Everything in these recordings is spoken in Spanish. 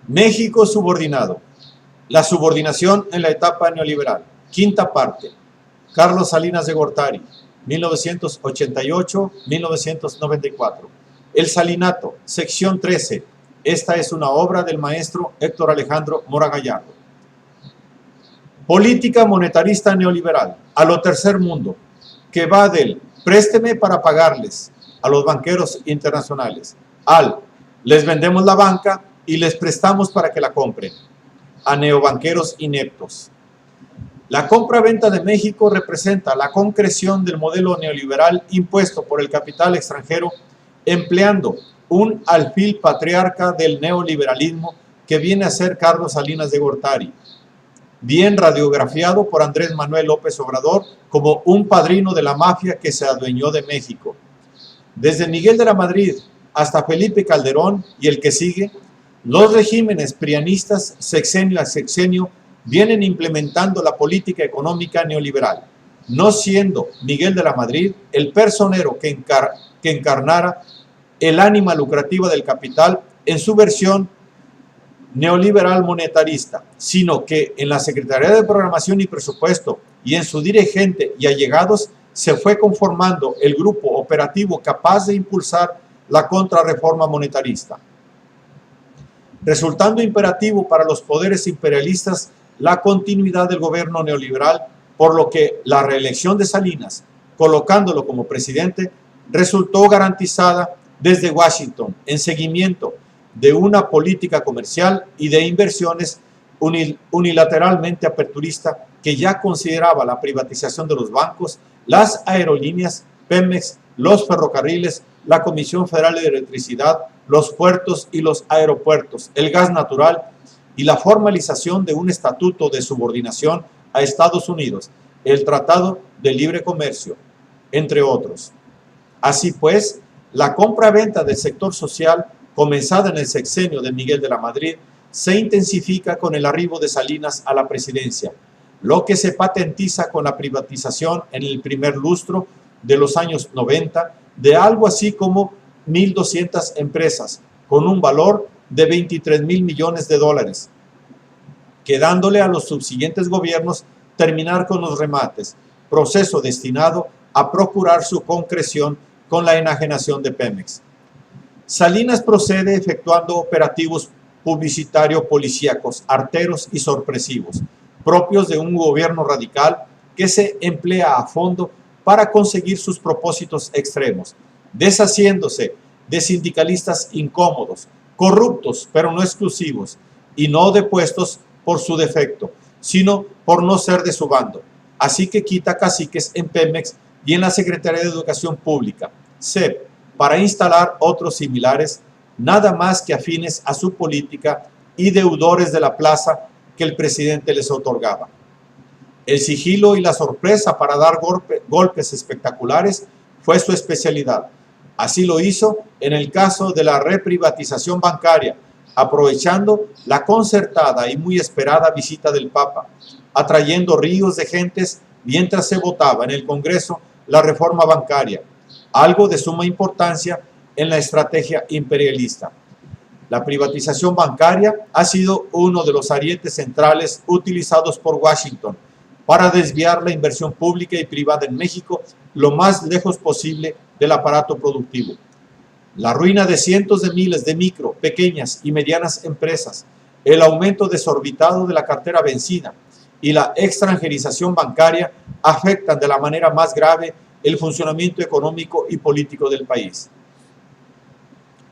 México subordinado. La subordinación en la etapa neoliberal. Quinta parte. Carlos Salinas de Gortari, 1988-1994. El Salinato, sección 13. Esta es una obra del maestro Héctor Alejandro Mora Gallardo. Política monetarista neoliberal, a lo tercer mundo, que va del présteme para pagarles a los banqueros internacionales, al les vendemos la banca y les prestamos para que la compren, a neobanqueros ineptos. La compra-venta de México representa la concreción del modelo neoliberal impuesto por el capital extranjero, empleando un alfil patriarca del neoliberalismo que viene a ser Carlos Salinas de Gortari, bien radiografiado por Andrés Manuel López Obrador como un padrino de la mafia que se adueñó de México. Desde Miguel de la Madrid hasta Felipe Calderón y el que sigue, los regímenes prianistas sexenio a sexenio vienen implementando la política económica neoliberal, no siendo Miguel de la Madrid el personero que encarnara el ánima lucrativa del capital en su versión neoliberal monetarista, sino que en la Secretaría de Programación y Presupuesto y en su dirigente y allegados se fue conformando el grupo operativo capaz de impulsar la contrarreforma monetarista, resultando imperativo para los poderes imperialistas la continuidad del gobierno neoliberal, por lo que la reelección de Salinas, colocándolo como presidente, resultó garantizada desde Washington en seguimiento de una política comercial y de inversiones unilateralmente aperturista que ya consideraba la privatización de los bancos, las aerolíneas, Pemex, los ferrocarriles, la Comisión Federal de Electricidad, los puertos y los aeropuertos, el gas natural y la formalización de un estatuto de subordinación a Estados Unidos, el Tratado de Libre Comercio, entre otros. Así pues, la compra-venta del sector social, comenzada en el sexenio de Miguel de la Madrid, se intensifica con el arribo de Salinas a la presidencia, lo que se patentiza con la privatización en el primer lustro de los años 90 de algo así como 1.200 empresas, con un valor de 23.000 millones de dólares, quedándole a los subsiguientes gobiernos terminar con los remates, proceso destinado a procurar su concreción con la enajenación de Pemex. Salinas procede efectuando operativos publicitario-policíacos, arteros y sorpresivos, propios de un gobierno radical que se emplea a fondo para conseguir sus propósitos extremos, deshaciéndose de sindicalistas incómodos, corruptos pero no exclusivos, y no depuestos por su defecto, sino por no ser de su bando. Así que quita caciques en Pemex y en la Secretaría de Educación Pública, SEP, para instalar otros similares, nada más que afines a su política y deudores de la plaza que el presidente les otorgaba. El sigilo y la sorpresa para dar golpes espectaculares fue su especialidad. Así lo hizo en el caso de la reprivatización bancaria, aprovechando la concertada y muy esperada visita del Papa, atrayendo ríos de gentes mientras se votaba en el Congreso la reforma bancaria, algo de suma importancia en la estrategia imperialista. La privatización bancaria ha sido uno de los arietes centrales utilizados por Washington para desviar la inversión pública y privada en México lo más lejos posible del aparato productivo. La ruina de cientos de miles de micro, pequeñas y medianas empresas, el aumento desorbitado de la cartera vencida y la extranjerización bancaria afectan de la manera más grave el funcionamiento económico y político del país.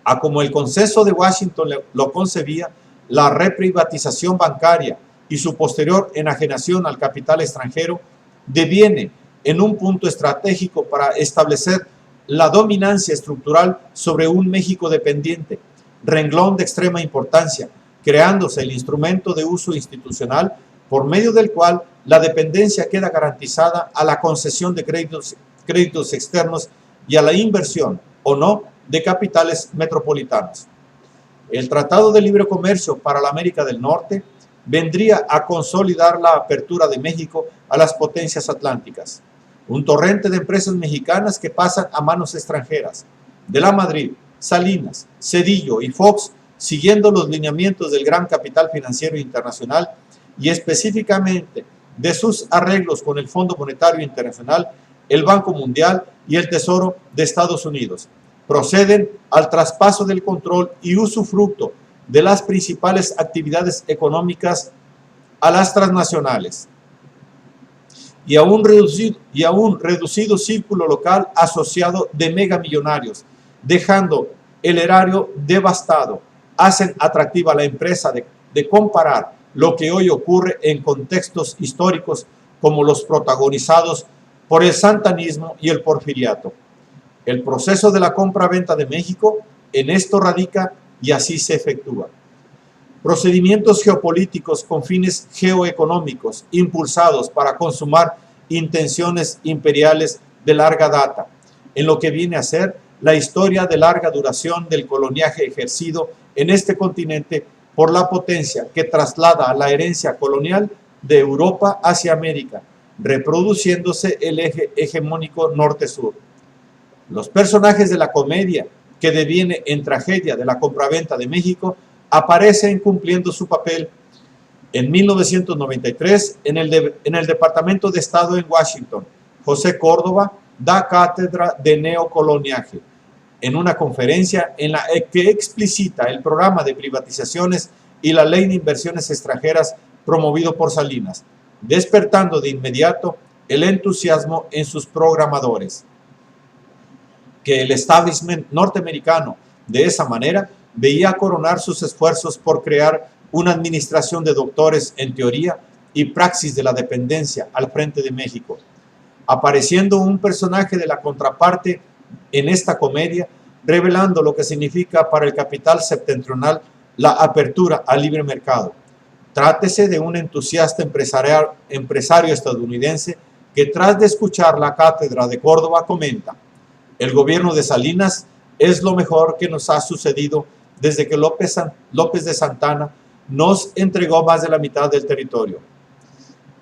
A como el consenso de Washington lo concebía, la reprivatización bancaria y su posterior enajenación al capital extranjero deviene en un punto estratégico para establecer la dominancia estructural sobre un México dependiente, renglón de extrema importancia, creándose el instrumento de uso institucional por medio del cual la dependencia queda garantizada a la concesión de créditos externos y a la inversión, o no, de capitales metropolitanos. El Tratado de Libre Comercio para la América del Norte vendría a consolidar la apertura de México a las potencias atlánticas. Un torrente de empresas mexicanas que pasan a manos extranjeras. De la Madrid, Salinas, Zedillo y Fox siguiendo los lineamientos del gran capital financiero internacional y específicamente de sus arreglos con el Fondo Monetario Internacional, el Banco Mundial y el Tesoro de Estados Unidos. Proceden al traspaso del control y usufructo de las principales actividades económicas a las transnacionales y a un reducido círculo local asociado de megamillonarios, dejando el erario devastado. Hacen atractiva a la empresa de comparar lo que hoy ocurre en contextos históricos como los protagonizados por el santanismo y el porfiriato. El proceso de la compra-venta de México en esto radica y así se efectúa. Procedimientos geopolíticos con fines geoeconómicos impulsados para consumar intenciones imperiales de larga data, en lo que viene a ser la historia de larga duración del coloniaje ejercido en este continente por la potencia que traslada a la herencia colonial de Europa hacia América, reproduciendo-se el eje hegemónico norte-sur. Los personajes de la comedia que deviene en tragedia de la compraventa de México aparecen cumpliendo su papel. En 1993, en el Departamento de Estado en Washington, José Córdoba da cátedra de neocoloniaje en una conferencia en la que explicita el programa de privatizaciones y la ley de inversiones extranjeras promovido por Salinas, despertando de inmediato el entusiasmo en sus programadores. Que el establishment norteamericano de esa manera veía coronar sus esfuerzos por crear una administración de doctores en teoría y praxis de la dependencia al frente de México, apareciendo un personaje de la contraparte en esta comedia, revelando lo que significa para el capital septentrional la apertura al libre mercado. Trátese de un entusiasta empresario estadounidense que tras de escuchar la cátedra de Córdoba comenta: el gobierno de Salinas es lo mejor que nos ha sucedido desde que López de Santana nos entregó más de la mitad del territorio.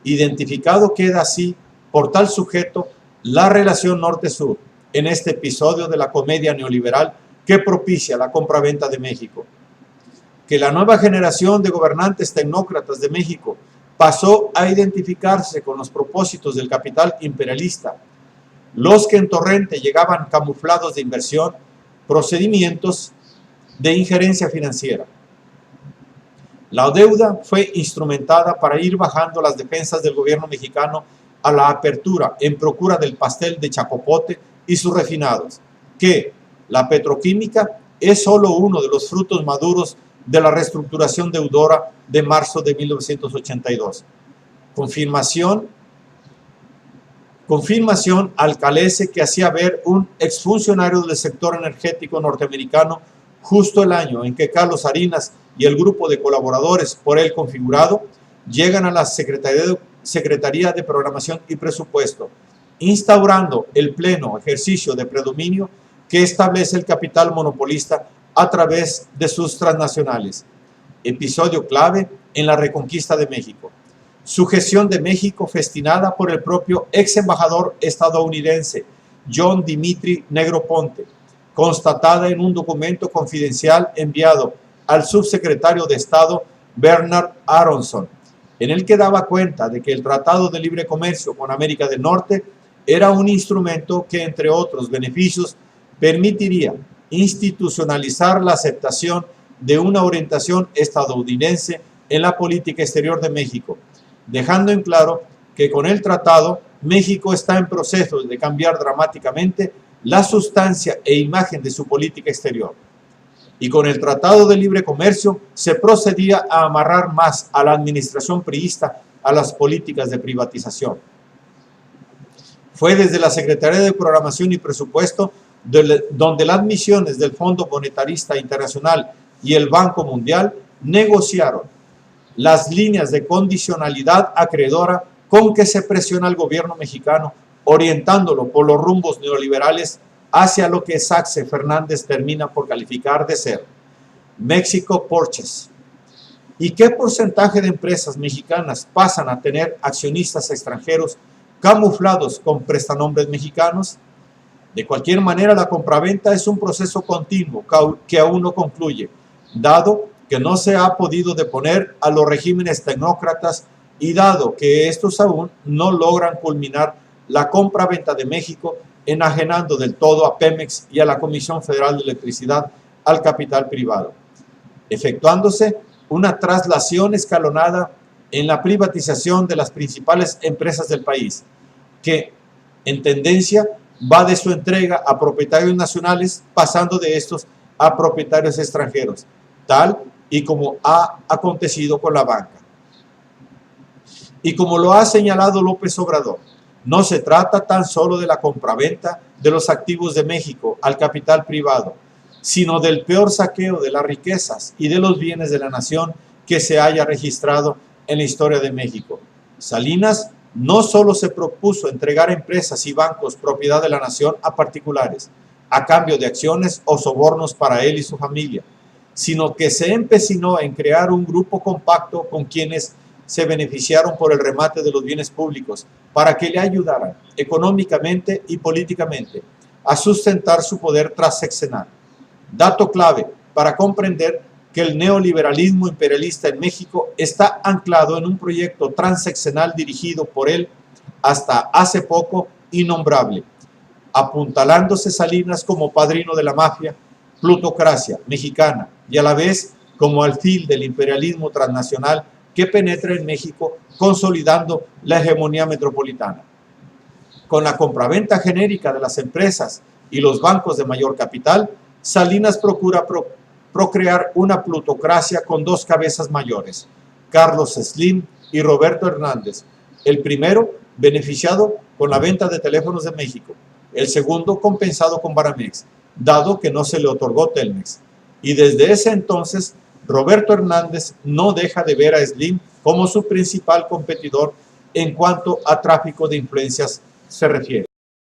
Identificado queda así por tal sujeto la relación norte-sur en este episodio de la comedia neoliberal que propicia la compraventa de México. Que la nueva generación de gobernantes tecnócratas de México pasó a identificarse con los propósitos del capital imperialista, los que en torrente llegaban camuflados de inversión, procedimientos de injerencia financiera. La deuda fue instrumentada para ir bajando las defensas del gobierno mexicano a la apertura en procura del pastel de chapopote y sus refinados, que la petroquímica es solo uno de los frutos maduros de la reestructuración deudora de marzo de 1982. Confirmación al calece que hacía ver un exfuncionario del sector energético norteamericano justo el año en que Carlos Salinas y el grupo de colaboradores por él configurado llegan a la Secretaría de Programación y Presupuesto, instaurando el pleno ejercicio de predominio que establece el capital monopolista a través de sus transnacionales. Episodio clave en la reconquista de México. Sujeción de México festinada por el propio ex embajador estadounidense John Dimitri Negroponte, constatada en un documento confidencial enviado al subsecretario de Estado Bernard Aronson, en el que daba cuenta de que el Tratado de Libre Comercio con América del Norte era un instrumento que, entre otros beneficios, permitiría institucionalizar la aceptación de una orientación estadounidense en la política exterior de México, dejando en claro que con el tratado México está en proceso de cambiar dramáticamente la sustancia e imagen de su política exterior. Y con el Tratado de Libre Comercio se procedía a amarrar más a la administración priista a las políticas de privatización. Fue desde la Secretaría de Programación y Presupuesto donde las misiones del Fondo Monetarista Internacional y el Banco Mundial negociaron las líneas de condicionalidad acreedora con que se presiona al gobierno mexicano, orientándolo por los rumbos neoliberales hacia lo que Saxe Fernández termina por calificar de ser Mexico Purchase. ¿Y qué porcentaje de empresas mexicanas pasan a tener accionistas extranjeros camuflados con prestanombres mexicanos? De cualquier manera, la compraventa es un proceso continuo que aún no concluye, dado que no se ha podido deponer a los regímenes tecnócratas y dado que estos aún no logran culminar la compra-venta de México, enajenando del todo a Pemex y a la Comisión Federal de Electricidad al capital privado, efectuándose una traslación escalonada en la privatización de las principales empresas del país, que en tendencia va de su entrega a propietarios nacionales, pasando de estos a propietarios extranjeros, tal y como ha acontecido con la banca. Y como lo ha señalado López Obrador, no se trata tan solo de la compraventa de los activos de México al capital privado, sino del peor saqueo de las riquezas y de los bienes de la nación que se haya registrado en la historia de México. Salinas no solo se propuso entregar empresas y bancos propiedad de la nación a particulares, a cambio de acciones o sobornos para él y su familia, sino que se empecinó en crear un grupo compacto con quienes se beneficiaron por el remate de los bienes públicos para que le ayudaran económicamente y políticamente a sustentar su poder transeccional. Dato clave para comprender que el neoliberalismo imperialista en México está anclado en un proyecto transeccional dirigido por él hasta hace poco innombrable, apuntalándose Salinas como padrino de la mafia, plutocracia mexicana y a la vez como alfil del imperialismo transnacional que penetra en México, consolidando la hegemonía metropolitana. Con la compraventa genérica de las empresas y los bancos de mayor capital, Salinas procura procrear una plutocracia con dos cabezas mayores, Carlos Slim y Roberto Hernández, el primero beneficiado con la venta de teléfonos de México, el segundo compensado con Banamex, dado que no se le otorgó Telmex. Y desde ese entonces, Roberto Hernández no deja de ver a Slim como su principal competidor en cuanto a tráfico de influencias se refiere.